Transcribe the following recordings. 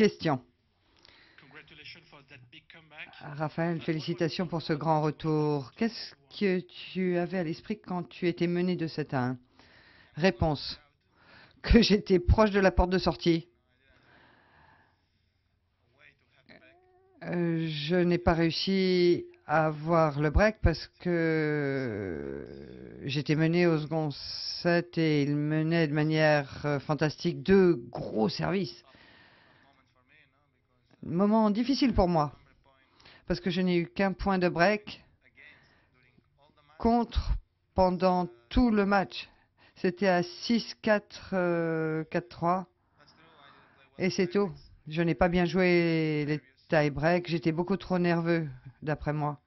Question. Raphaël, félicitations pour ce grand retour. Qu'est-ce que tu avais à l'esprit quand tu étais mené de 7-1? Réponse. Que j'étais proche de la porte de sortie. Je n'ai pas réussi à avoir le break parce que j'étais mené au second set et il menait de manière fantastique 2 gros services. Moment difficile pour moi parce que je n'ai eu qu'un point de break contre pendant tout le match. C'était à 6-4, 4-3 et c'est tout. Je n'ai pas bien joué les tie-break. J'étais beaucoup trop nerveux, d'après moi.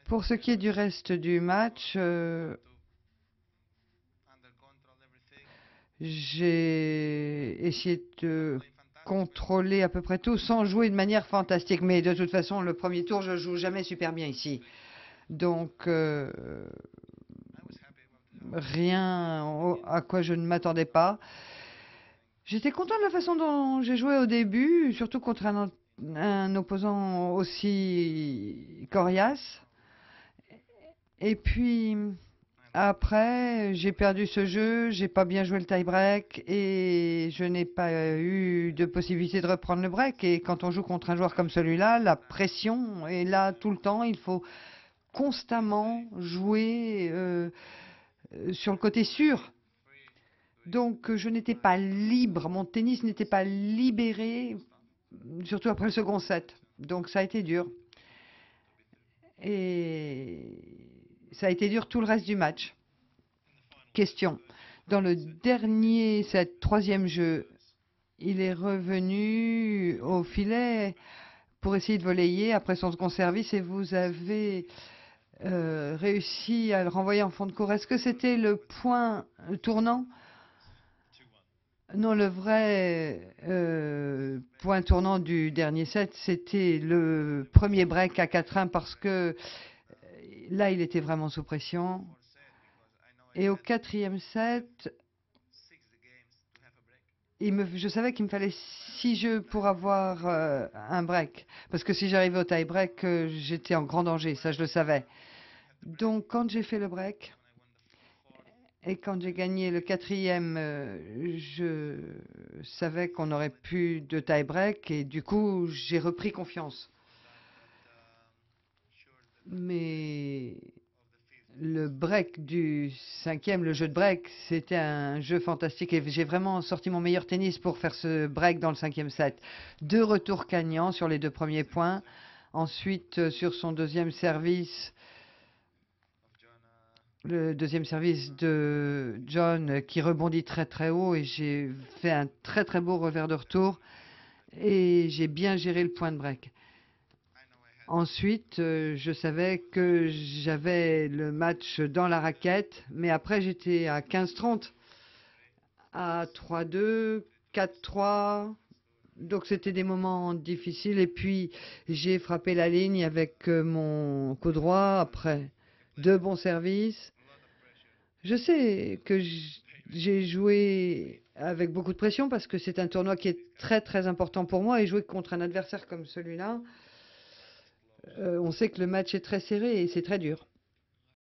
Pour ce qui est du reste du match, j'ai essayé de contrôler à peu près tout sans jouer de manière fantastique. Mais de toute façon, le premier tour, je joue jamais super bien ici. Donc, rien à quoi je ne m'attendais pas. J'étais content de la façon dont j'ai joué au début, surtout contre un opposant aussi coriace. Et puis, après, j'ai perdu ce jeu, j'ai pas bien joué le tie-break et je n'ai pas eu de possibilité de reprendre le break. Et quand on joue contre un joueur comme celui-là, la pression est là tout le temps. Il faut constamment jouer sur le côté sûr. Donc, je n'étais pas libre, mon tennis n'était pas libéré, surtout après le second set. Donc, ça a été dur. Et ça a été dur tout le reste du match. Question. Dans le dernier set, troisième jeu, il est revenu au filet pour essayer de volleyer après son second service et vous avez réussi à le renvoyer en fond de cour. Est-ce que c'était le point tournant? Non, le vrai point tournant du dernier set, c'était le premier break à 4-1 parce que là, il était vraiment sous pression. Et au quatrième set, je savais qu'il me fallait 6 jeux pour avoir un break. Parce que si j'arrivais au tie-break, j'étais en grand danger, ça je le savais. Donc quand j'ai fait le break, et quand j'ai gagné le quatrième, je savais qu'on n'aurait plus de tie-break et du coup, j'ai repris confiance. Mais le break du cinquième, le jeu de break, c'était un jeu fantastique et j'ai vraiment sorti mon meilleur tennis pour faire ce break dans le cinquième set. 2 retours gagnants sur les 2 premiers points. Ensuite, sur son deuxième service, le deuxième service de John qui rebondit très très haut et j'ai fait un très très beau revers de retour et j'ai bien géré le point de break. Ensuite, je savais que j'avais le match dans la raquette, mais après j'étais à 15-30, à 3-2, 4-3. Donc c'était des moments difficiles et puis j'ai frappé la ligne avec mon coup droit après 2 bons services. Je sais que j'ai joué avec beaucoup de pression parce que c'est un tournoi qui est très très important pour moi et jouer contre un adversaire comme celui-là, on sait que le match est très serré et c'est très dur.